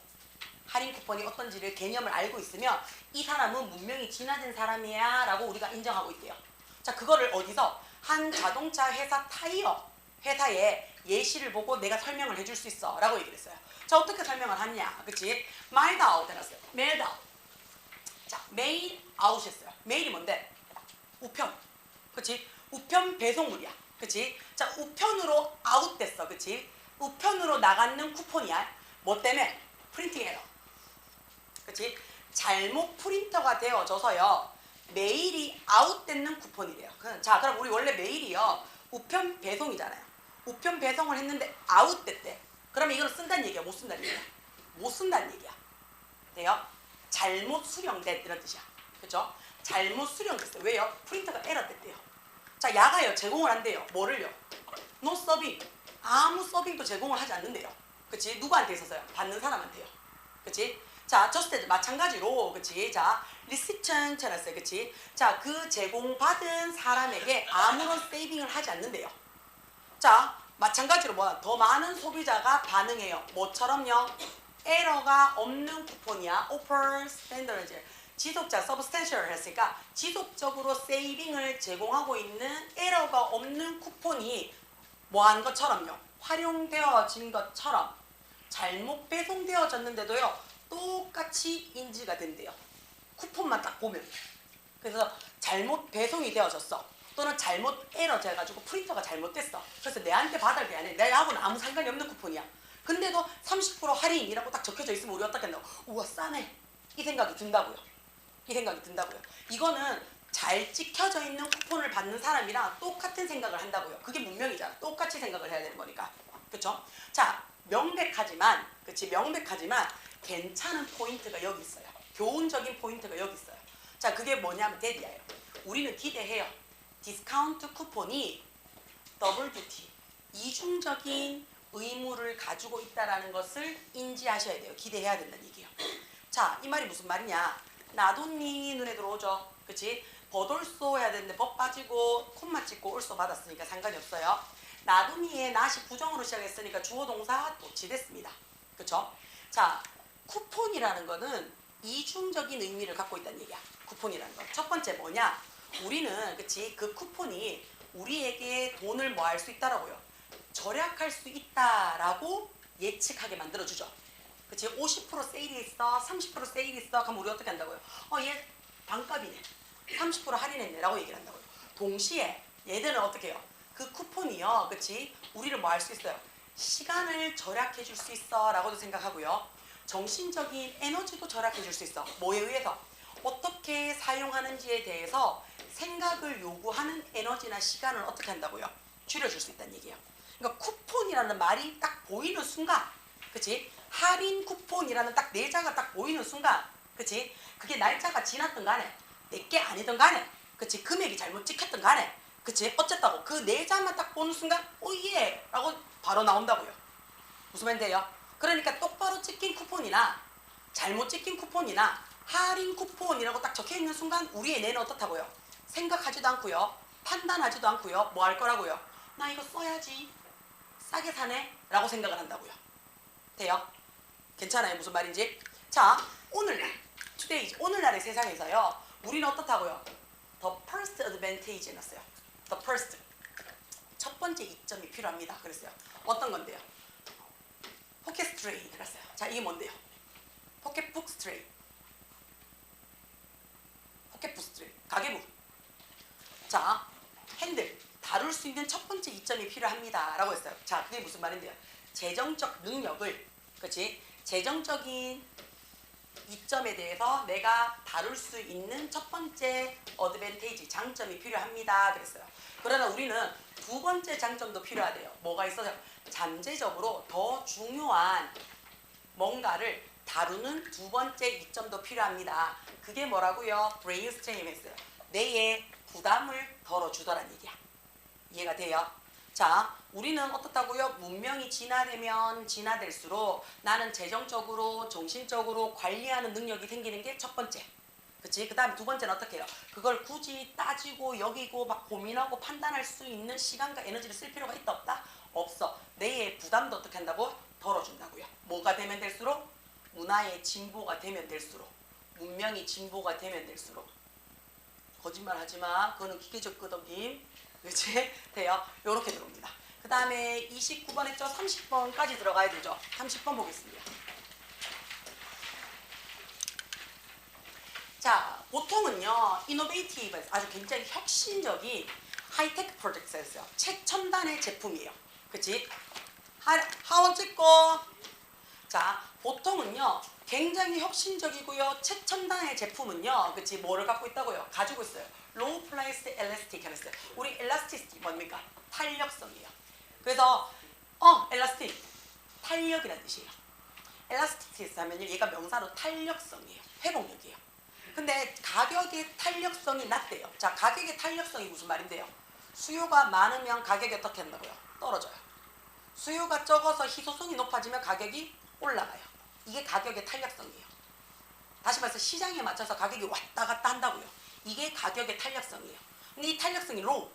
할인 쿠폰이 어떤지를 개념을 알고 있으면 이 사람은 문명이 진화된 사람이야 라고 우리가 인정하고 있대요. 자, 그거를 어디서? 한 자동차 회사 타이어 회사의 예시를 보고 내가 설명을 해줄 수 있어 라고 얘기를 했어요. 자, 어떻게 설명을 하냐, 그치? 마일드 아웃 해놨어요. 메일드 아웃. 자, 메일 아웃 했어요. 메일이 뭔데? 우편, 그치? 우편 배송물이야, 그치? 자, 우편으로 아웃됐어, 그치? 우편으로 나가는 쿠폰이야. 뭐 때문에? 프린팅 에러, 그치? 잘못 프린터가 되어져서요 메일이 아웃되는 쿠폰이래요. 자, 그럼 우리 원래 메일이요 우편 배송이잖아요. 우편 배송을 했는데 아웃됐대. 그러면 이걸 쓴다는 얘기야, 못 쓴다는 얘기야? 못 쓴다는 얘기야. 돼요? 잘못 수령된 이런 뜻이야. 그죠? 잘못 수령됐어요. 왜요? 프린터가 에러됐대요. 자, 야가요 제공을 한대요. 뭐를요? 노 서빙. 아무 서빙도 제공을 하지 않는데요. 그치? 누구한테 있어서요? 받는 사람한테요. 그치? 자, 저스트 마찬가지로, 그치? 자, 리시천 해놨어요. 그치? 자, 그 제공받은 사람에게 아무런 세이빙을 하지 않는데요. 자, 마찬가지로 뭐야? 더 많은 소비자가 반응해요. 뭐처럼요? 에러가 없는 쿠폰이야. 오퍼 스탠더드. 지속자 서브스텐셜 했으니까 지속적으로 세이빙을 제공하고 있는 에러가 없는 쿠폰이 뭐한 것처럼요? 활용되어진 것처럼 잘못 배송되어졌는데도요 똑같이 인지가 된대요. 쿠폰만 딱 보면. 그래서 잘못 배송이 되어졌어. 또는 잘못 에러 돼가지고 프린터가 잘못됐어. 그래서 내한테 받을 게 아니야. 내하고는 아무 상관이 없는 쿠폰이야. 근데도 30% 할인이라고 딱 적혀져 있으면 우리 어떻게 한다고? 우와, 싸네. 이 생각이 든다고요. 이 생각이 든다고요. 이거는 잘 찍혀져 있는 쿠폰을 받는 사람이랑 똑같은 생각을 한다고요. 그게 문명이잖아. 똑같이 생각을 해야 되는 거니까. 그쵸? 자, 명백하지만, 그치? 명백하지만 괜찮은 포인트가 여기 있어요. 교훈적인 포인트가 여기 있어요. 자, 그게 뭐냐면 데디아예요. 우리는 기대해요. 디스카운트 쿠폰이 더블 듀티, 이중적인 의무를 가지고 있다는 것을 인지하셔야 돼요. 기대해야 된다는 얘기예요. 자, 이 말이 무슨 말이냐? 나돈니 눈에 들어오죠. 그치? 버돌소 해야 되는데 법 빠지고 콤마 찍고 올소 받았으니까 상관이 없어요. 나돈니의 낫이 부정으로 시작했으니까 주어 동사 도치됐습니다. 그쵸? 자, 쿠폰이라는 거는 이중적인 의미를 갖고 있다는 얘기야. 쿠폰이라는 거. 첫 번째 뭐냐? 우리는, 그치? 그 쿠폰이 우리에게 돈을 뭐 할 수 있다라고요. 절약할 수 있다라고 예측하게 만들어주죠. 그치? 50% 세일이 있어, 30% 세일이 있어. 그럼 우리 어떻게 한다고요? 얘 반값이네. 30% 할인했네. 라고 얘기를 한다고요. 동시에 얘들은 어떻게 해요? 그 쿠폰이요. 그치? 우리를 뭐 할 수 있어요? 시간을 절약해 줄 수 있어. 라고도 생각하고요. 정신적인 에너지도 절약해 줄 수 있어. 뭐에 의해서? 어떻게 사용하는지에 대해서 생각을 요구하는 에너지나 시간을 어떻게 한다고요? 줄여줄 수 있다는 얘기예요. 그러니까 쿠폰이라는 말이 딱 보이는 순간, 그치? 할인 쿠폰이라는 딱 내자가 딱 보이는 순간, 그치? 그게 날짜가 지났든 간에 내게 아니든 간에, 그치? 금액이 잘못 찍혔든 간에, 그치? 어쨌다고 그 내자만 딱 보는 순간 오예! 라고 바로 나온다고요. 무슨 말인데요? 그러니까 똑바로 찍힌 쿠폰이나 잘못 찍힌 쿠폰이나 할인 쿠폰이라고 딱 적혀있는 순간 우리의 뇌는 어떻다고요? 생각하지도 않고요. 판단하지도 않고요. 뭐 할 거라고요? 나 이거 써야지. 싸게 사네? 라고 생각을 한다고요. 돼요? 괜찮아요? 무슨 말인지? 자, 오늘날, 투데이, 오늘날의 세상에서요. 우리는 어떻다고요? The first advantage 해놨어요. The first. 첫 번째 이점이 필요합니다. 그랬어요. 어떤 건데요? 포켓 스트레이 해놨어요. 자, 이게 뭔데요? 포켓북 스트레이. 포켓북 스트레이. 가계부. 자, 핸들. 다룰 수 있는 첫 번째 이점이 필요합니다. 라고 했어요. 자, 그게 무슨 말인데요? 재정적 능력을, 그치? 재정적인 이점에 대해서 내가 다룰 수 있는 첫 번째 어드밴테이지, 장점이 필요합니다. 그랬어요. 그러나 우리는 두 번째 장점도 필요하대요. 뭐가 있어서? 잠재적으로 더 중요한 뭔가를 다루는 두 번째 이점도 필요합니다. 그게 뭐라고요? 브레인스트림 했어요. 뇌에 부담을 덜어주더란 얘기야. 이해가 돼요? 자, 우리는 어떻다고요? 문명이 진화되면 진화될수록 나는 재정적으로, 정신적으로 관리하는 능력이 생기는 게 첫 번째. 그치? 그 다음 두 번째는 어떻게 해요? 그걸 굳이 따지고 여기고 막 고민하고 판단할 수 있는 시간과 에너지를 쓸 필요가 있다 없다? 없어. 뇌의 부담도 어떻게 한다고? 덜어준다고요. 뭐가 되면 될수록? 문화의 진보가 되면 될수록, 문명이 진보가 되면 될수록, 거짓말 하지 마. 그거는 기계적 끄덕임. 그치? 돼요. 요렇게 들어옵니다. 그 다음에 29번 했죠? 30번까지 들어가야 되죠? 30번 보겠습니다. 자, 보통은요, 이노베이티브, 아주 굉장히 혁신적인 하이테크 프로젝트였어요. 최첨단의 제품이에요. 그치? 하원 찍고. 자, 보통은요, 굉장히 혁신적이고요, 최첨단의 제품은요, 그치? 뭐를 갖고 있다고요? 가지고 있어요. 로우 플라이스 엘라스틱 했어요. 우리 엘라스티시티 뭡니까? 탄력성이에요. 그래서 엘라스틱, 탄력이라는 뜻이에요. 엘라스티시티 하면 얘가 명사로 탄력성이에요. 회복력이에요. 근데 가격의 탄력성이 낮대요. 자, 가격의 탄력성이 무슨 말인데요? 수요가 많으면 가격이 어떻게 한다고요? 떨어져요. 수요가 적어서 희소성이 높아지면 가격이 올라가요. 이게 가격의 탄력성이에요. 다시 말해서 시장에 맞춰서 가격이 왔다 갔다 한다고요. 이게 가격의 탄력성이에요. 근데 이 탄력성이 로우,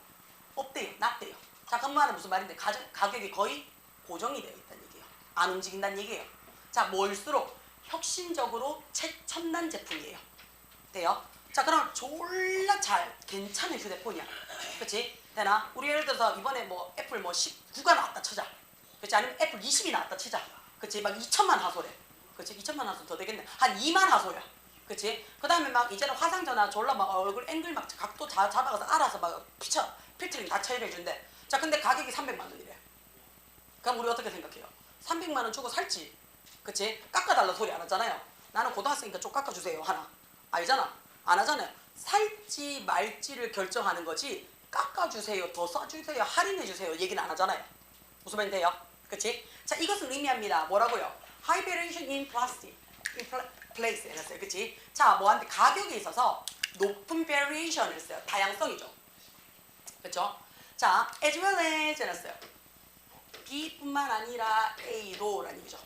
없대요. 낮대요. 자, 그 말은 무슨 말인데? 가격이 거의 고정이 되어 있다는 얘기예요. 안 움직인다는 얘기예요. 자, 뭘수록 혁신적으로 최첨단 제품이에요. 돼요? 자, 그럼 졸라 잘 괜찮은 휴대폰이야. 그치? 되나? 우리 예를 들어서 이번에 뭐 애플 뭐 19가 나왔다 쳐자. 그치? 아니면 애플 20이 나왔다 치자. 그치? 막 2천만 화소래. 그치? 2천만 화소 더 되겠네. 한 2만 화소야. 그치? 그 다음에 막 이제는 화상전화 졸라 막 얼굴 앵글 막 각도 잡아가서 알아서 막 필터링 다 처리해준대. 자, 근데 가격이 300만 원이래. 그럼 우리 어떻게 생각해요? 300만 원 주고 살지. 그치? 깎아달라 소리 안 하잖아요. 나는 고등학생이니까 좀 깎아주세요 하나. 알잖아. 안 하잖아요. 살지 말지를 결정하는 거지 깎아주세요, 더 써주세요, 할인해주세요 얘기는 안 하잖아요. 무슨 말인지 돼요? 그치? 자, 이것은 의미합니다. 뭐라고요? High variation in plastic, in place 해놨어요. 그치? 자, 뭐한테 가격에 있어서 높은 variation을 했어요. 다양성이죠. 그쵸? 자, as well as 해놨어요. B뿐만 아니라 A도 라는 얘기죠.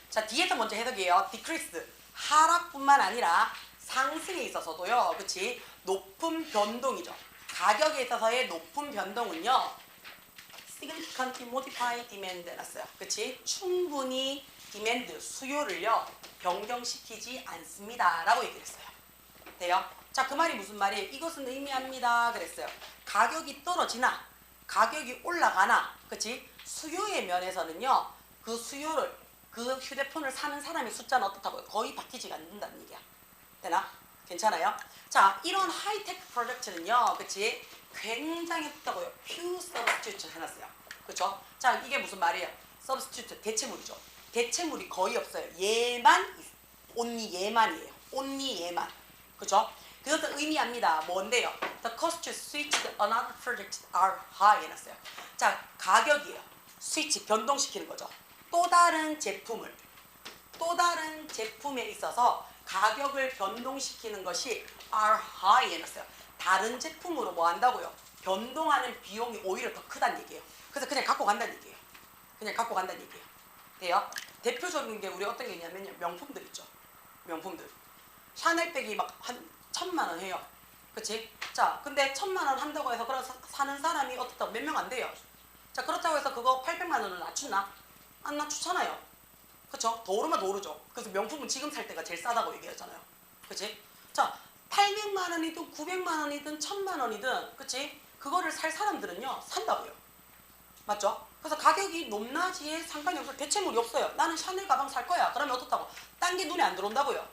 자, 뒤에서 먼저 해석이에요. decrease, 하락뿐만 아니라 상승에 있어서도요. 그치? 높은 변동이죠. 가격에 있어서의 높은 변동은요. significantly modify demand 해놨어요. 그치? 충분히 demand, 수요를요. 변경시키지 않습니다. 라고 얘기를 했어요. 돼요? 자, 그 말이 무슨 말이에요? 이것은 의미합니다. 그랬어요. 가격이 떨어지나 가격이 올라가나 그치? 수요의 면에서는요. 그 수요를 그 휴대폰을 사는 사람의 숫자는 어떻다고요? 거의 바뀌지가 않는다는 얘기야. 되나? 괜찮아요? 자, 이런 하이테크 프로젝트는요. 그치? 굉장히 어떻다고요? few substitute 해놨어요. 그쵸? 자, 이게 무슨 말이에요? substitute, 대체물이죠. 대체물이 거의 없어요. 얘만, only 얘만이에요. only 얘만. 그쵸? 그것은 의미합니다. 뭔데요? The cost to switch to another project are high 해놨어요. 자, 가격이에요. 스위치, 변동시키는 거죠. 또 다른 제품에 있어서 가격을 변동시키는 것이 are high 해놨어요. 다른 제품으로 뭐 한다고요? 변동하는 비용이 오히려 더 크다는 얘기예요. 그래서 그냥 갖고 간다는 얘기예요. 그냥 갖고 간다는 얘기예요. 돼요? 대표적인 게 우리 어떤 게 있냐면요. 명품들 있죠. 명품들. 샤넬백이 막 한 1,000만 원 해요. 그치? 자, 근데 1,000만 원 한다고 해서 그래서 사는 사람이 어떻다고 몇 명 안 돼요. 자, 그렇다고 해서 그거 800만 원을 낮추나? 안 낮추잖아요. 그쵸? 더 오르면 더 오르죠. 그래서 명품은 지금 살 때가 제일 싸다고 얘기하잖아요. 그치? 자, 800만 원이든 900만 원이든 1,000만 원이든 그치? 그거를 살 사람들은요. 산다고요. 맞죠? 그래서 가격이 높낮이에 상관이 없어요. 대체물이 없어요. 나는 샤넬 가방 살 거야. 그러면 어떻다고? 딴 게 눈에 안 들어온다고요.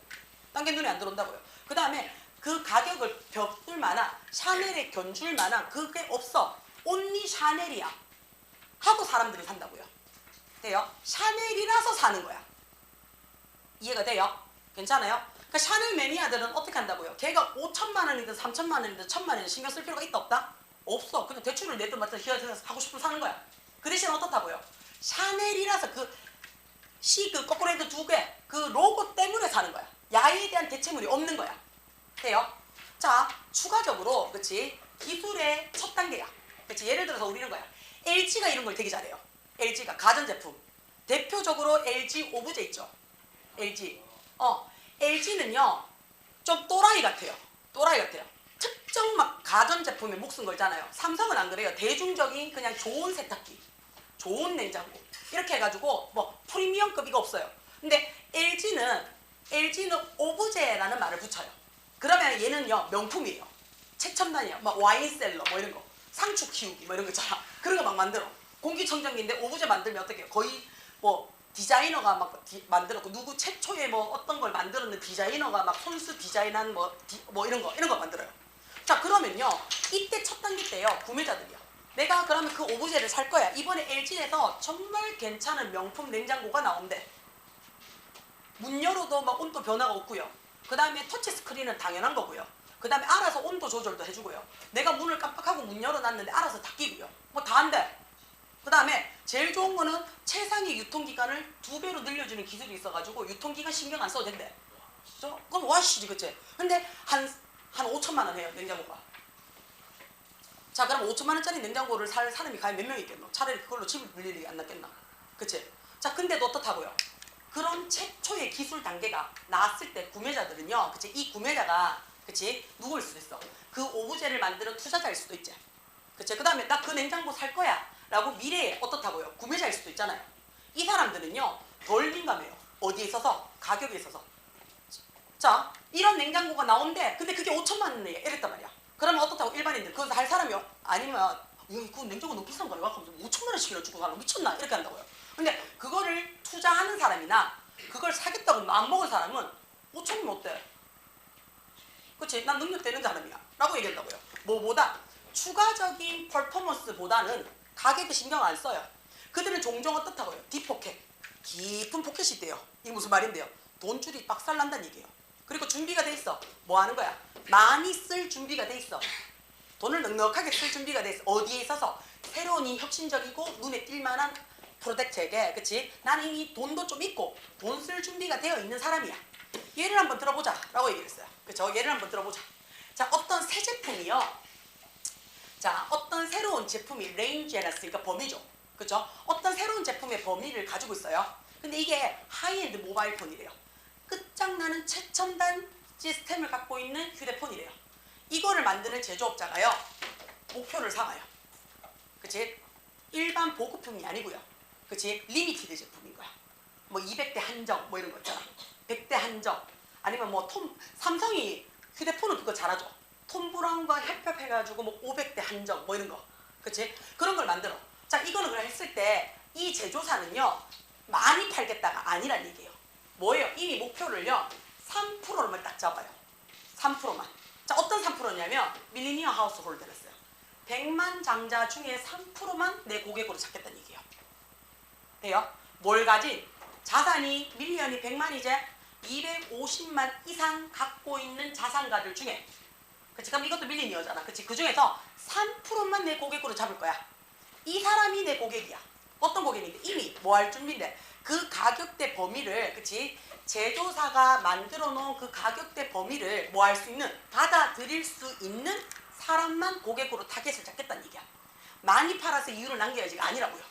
딴 게 눈에 안 들어온다고요. 그 다음에 그 가격을 벽돌 만한 샤넬에 견줄 만한 그게 없어. 온리 샤넬이야. 하고 사람들이 산다고요. 돼요? 샤넬이라서 사는 거야. 이해가 돼요? 괜찮아요? 그러니까 샤넬 매니아들은 어떻게 한다고요? 걔가 5천만 원이든 3천만 원이든 1,000만 원이든 신경 쓸 필요가 있다 없다? 없어. 그냥 대출을 내든 말든 희어서 하고 싶으면 사는 거야. 그 대신 어떻다고요? 샤넬이라서 그 거꾸로 해도 두 개, 그 로고 때문에 사는 거야. 야에 대한 대체물이 없는 거야. 돼요? 자, 추가적으로 그치? 기술의 첫 단계야. 그치? 예를 들어서 우리는 거야. LG가 이런 걸 되게 잘해요. LG가 가전제품. 대표적으로 LG 오브제 있죠. LG. LG는요. 좀 또라이 같아요. 또라이 같아요. 특정 막 가전제품에 목숨 걸잖아요. 삼성은 안 그래요. 대중적인 그냥 좋은 세탁기, 좋은 냉장고, 이렇게 해가지고 뭐 프리미엄급 이거 없어요. 근데 LG는 오브제라는 말을 붙여요. 그러면 얘는요 명품이에요. 최첨단이에요. 막 와인셀러 뭐 이런 거, 상추 키우기 뭐 이런 거 있잖아. 그런 거 막 만들어. 공기청정기인데 오브제 만들면 어떻게 해요? 거의 뭐 디자이너가 막 만들었고, 누구 최초에 뭐 어떤 걸 만들었는 디자이너가 막 손수 디자인한 뭐 이런 거 만들어요. 자, 그러면요 이때 첫 단계 때요 구매자들이요. 내가 그러면 그 오브제를 살 거야. 이번에 LG에서 정말 괜찮은 명품 냉장고가 나온대. 문 열어도 막 온도 변화가 없고요. 그 다음에 터치 스크린은 당연한 거고요. 그 다음에 알아서 온도 조절도 해주고요. 내가 문을 깜빡하고 문 열어놨는데 알아서 닫히고요. 뭐 다 한대. 그 다음에 제일 좋은 거는 최상위 유통기간을 2배로 늘려주는 기술이 있어가지고 유통기간 신경 안 써도 된대. 그럼 와씨 그치? 근데 한 5천만 원 해요 냉장고가. 자, 그럼 5천만 원짜리 냉장고를 살 사람이 과연 몇 명 있겠노? 차라리 그걸로 집을 빌릴 일이 안 났겠나? 그치? 자, 근데도 어떻다고요? 그런 최초의 기술 단계가 나왔을 때 구매자들은요, 그치? 이 구매자가, 그치? 누구일 수도 있어. 그 오브제를 만드는 투자자일 수도 있지. 그치? 그 다음에 나 그 냉장고 살 거야 라고 미래에 어떻다고요? 구매자일 수도 있잖아요. 이 사람들은요, 덜 민감해요. 어디에 있어서? 가격에 있어서. 자, 이런 냉장고가 나온대. 근데 그게 5천만 원이야. 이랬단 말이야. 그러면 어떻다고 일반인들 그거 할 사람이요? 아니면 그 냉장고 너무 비싼 거야. 하면서 5천만 원씩이나 주고 가는 미쳤나? 이렇게 한다고요. 근데 그거를 투자하는 사람이나 그걸 사겠다고 마음 먹을 사람은 5천이면 어때? 그치? 난 능력 되는 사람이야 라고 얘기한다고요. 뭐보다 추가적인 퍼포먼스보다는 가격에 신경 안 써요. 그들은 종종 어떻다고요? 딥포켓, 깊은 포켓이 있대요. 이게 무슨 말인데요? 돈줄이 박살난다는 얘기예요. 그리고 준비가 돼 있어. 뭐 하는 거야? 많이 쓸 준비가 돼 있어. 돈을 넉넉하게 쓸 준비가 돼 있어. 어디에 있어서? 새로운 혁신적이고 눈에 띌만한 프로젝트에게, 그치? 나는 이미 돈도 좀 있고 돈 쓸 준비가 되어 있는 사람이야. 예를 한번 들어보자 라고 얘기를 했어요. 그쵸? 예를 한번 들어보자. 자, 어떤 새 제품이요. 자, 어떤 새로운 제품이 레인지에 났으니까 범위죠. 그쵸? 어떤 새로운 제품의 범위를 가지고 있어요. 근데 이게 하이엔드 모바일 폰이래요. 끝장나는 최첨단 시스템을 갖고 있는 휴대폰이래요. 이거를 만드는 제조업자가요, 목표를 삼아요. 그치? 일반 보급품이 아니고요. 그치? 리미티드 제품인 거야. 뭐 200대 한정 뭐 이런 거 있잖아. 100대 한정. 아니면 뭐 삼성이 휴대폰은 그거 잘하죠. 톰 브라운과 협업해가지고 뭐 500대 한정 뭐 이런 거. 그치? 그런 걸 만들어. 자, 이거는 그걸 했을 때 이 제조사는요, 많이 팔겠다가 아니란 얘기예요. 뭐예요? 이미 목표를요 3%만 딱 잡아요. 3%만. 자, 어떤 3%냐면 밀리니어 하우스홀드였어요. 100만 장자 중에 3%만 내 고객으로 잡겠다는 얘기예요. 돼요? 뭘 가진? 자산이 밀리언이 100만이제 250만 이상 갖고 있는 자산가들 중에, 그치? 그럼 이것도 밀리니어잖아. 그치? 그 중에서 3%만 내 고객으로 잡을 거야. 이 사람이 내 고객이야. 어떤 고객인데? 이미 뭐 할 준비인데? 그 가격대 범위를, 그치? 제조사가 만들어 놓은 그 가격대 범위를 뭐 할 수 있는, 받아들일 수 있는 사람만 고객으로 타겟을 잡겠다는 얘기야. 많이 팔아서 이유를 남겨야지가 아니라고요.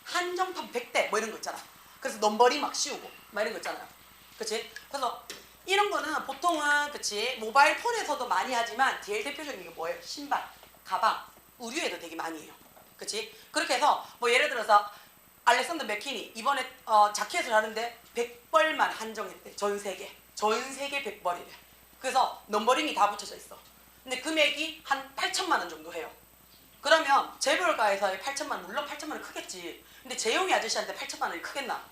한정판 100대 뭐 이런 거 있잖아. 그래서 넘버링 막 씌우고 막 이런 거 있잖아요. 그치? 그래서 이런 거는 보통은, 그치? 모바일 폰에서도 많이 하지만 제일 대표적인 게 뭐예요? 신발, 가방, 의류에도 되게 많이 해요. 그치? 그렇게 해서 뭐 예를 들어서 알렉산더 맥퀸이 이번에 자켓을 하는데 100벌만 한정했대. 전 세계 100벌이래. 그래서 넘버링이 다 붙여져 있어. 근데 금액이 한 8천만 원 정도 해요. 그러면 재벌가에서의 8천만 원, 물론 8천만 원 크겠지. 근데 재용이 아저씨한테 8천만 원이 크겠나?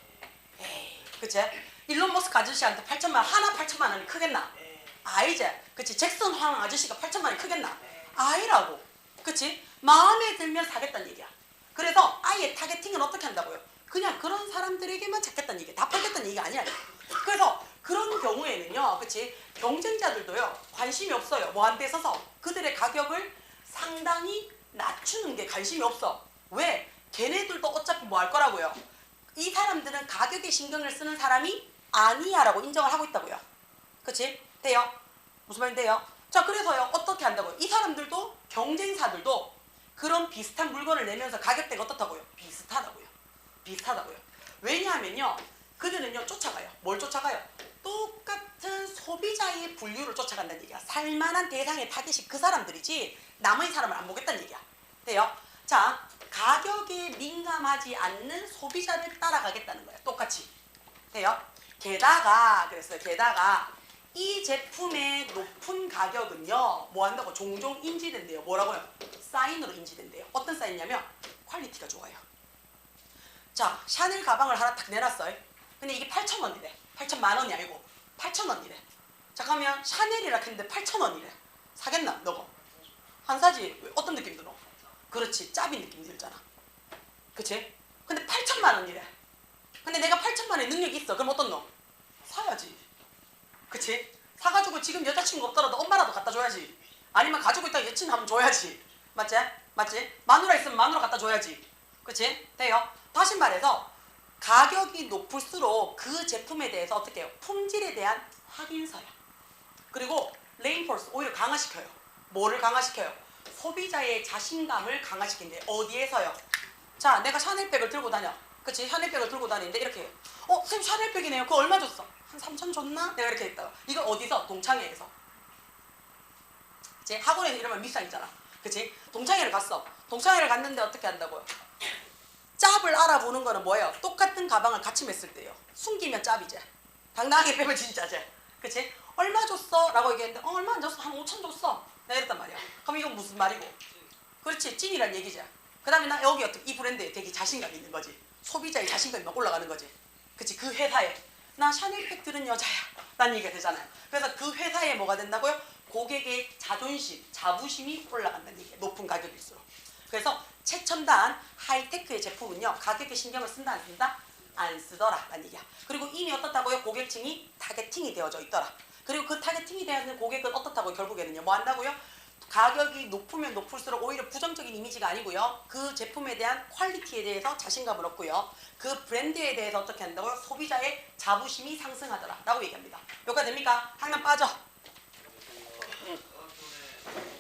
에이, 그치? 일론 머스크 아저씨한테 8천만 원, 하나 8천만 원이 크겠나? 아니지. 그치? 잭슨 황 아저씨가 8천만 원이 크겠나? 아니라고. 그치? 마음에 들면 사겠다는 얘기야. 그래서 아예 타겟팅은 어떻게 한다고요? 그냥 그런 사람들에게만 찾겠다는 얘기야. 다 팔겠다는 얘기가 아니야. 그래서 그런 경우에는요, 그치? 경쟁자들도요, 관심이 없어요. 뭐 한 데 있어서 그들의 가격을 상당히 낮추는 게 관심이 없어. 왜? 걔네들도 어차피 뭐 할 거라고요. 이 사람들은 가격에 신경을 쓰는 사람이 아니야 라고 인정을 하고 있다고요. 그치? 돼요? 무슨 말인데요? 자, 그래서요, 어떻게 한다고요? 이 사람들도, 경쟁사들도 그런 비슷한 물건을 내면서 가격대가 어떻다고요? 비슷하다고요. 비슷하다고요. 왜냐하면요, 그들은요, 쫓아가요. 뭘 쫓아가요? 똑같은 소비자의 분류를 쫓아간다는 얘기야. 살만한 대상의 타겟이 그 사람들이지 남의 사람을 안 보겠다는 얘기야. 돼요? 자, 가격에 민감하지 않는 소비자를 따라가겠다는 거야. 똑같이. 돼요? 게다가 그랬어요. 게다가 이 제품의 높은 가격은요. 뭐 한다고? 종종 인지된대요. 뭐라고요? 사인으로 인지된대요. 어떤 사인이냐면 퀄리티가 좋아요. 자, 샤넬 가방을 하나 딱 내놨어요. 근데 이게 8,000원이래. 8,000만 원이 아니고 8,000원이래. 잠깐만, 샤넬이라 했는데 8,000원이래. 사겠나? 너가? 안 사지? 어떤 느낌 들어? 그렇지, 짭인 느낌 들잖아. 그치? 근데 8,000만 원이래. 근데 내가 8,000만 원의 능력이 있어. 그럼 어떤 너? 사야지. 그치? 사가지고 지금 여자친구 없더라도 엄마라도 갖다 줘야지. 아니면 가지고 있다가 여친 한번 줘야지. 맞지? 맞지? 마누라 있으면 마누라 갖다 줘야지. 그치? 돼요? 다시 말해서 가격이 높을수록 그 제품에 대해서 어떻게 해요? 품질에 대한 확인서야. 그리고 레인포스 오히려 강화시켜요. 뭐를 강화시켜요? 소비자의 자신감을 강화시킨대. 어디에서요? 자, 내가 샤넬백을 들고 다녀. 그치? 샤넬백을 들고 다니는데 이렇게 해요. 선생님 샤넬백이네요. 그거 얼마 줬어? 한 3,000 줬나? 내가 이렇게 했다가. 이거 어디서? 동창회에서. 그치? 학원에서 이러면 밉상이잖아. 그치? 동창회를 갔어. 동창회를 갔는데 어떻게 한다고요? 짭을 알아보는 거는 뭐예요? 똑같은 가방을 같이 맸을 때요. 숨기면 짭이지. 당당하게 빼면 진짜지. 그치? 얼마 줬어? 라고 얘기했는데 얼마 안 줬어? 한 5,000 줬어. 내가 이랬단 말이야. 그럼 이건 무슨 말이고? 그렇지, 찐이란 얘기지. 그 다음에 나 여기 어떻게 이 브랜드에 되게 자신감 있는 거지. 소비자의 자신감이 막 올라가는 거지. 그치? 그 회사에 나 샤넬백 들은 여자야 라는 얘기가 되잖아요. 그래서 그 회사에 뭐가 된다고요? 고객의 자존심, 자부심이 올라간다는 얘기예요. 높은 가격일수록. 그래서 최첨단 하이테크의 제품은요, 가격에 신경을 쓴다 안 쓴다? 안 쓰더라 라는 얘기야. 그리고 이미 어떻다고요? 고객층이 타겟팅이 되어져 있더라. 그리고 그 타겟팅이 되어 있는 고객은 어떻다고요? 결국에는요, 뭐 한다고요? 가격이 높으면 높을수록 오히려 부정적인 이미지가 아니고요, 그 제품에 대한 퀄리티에 대해서 자신감을 얻고요, 그 브랜드에 대해서 어떻게 한다고요? 소비자의 자부심이 상승하더라 라고 얘기합니다. 여기까지 됩니까? 항상 빠져.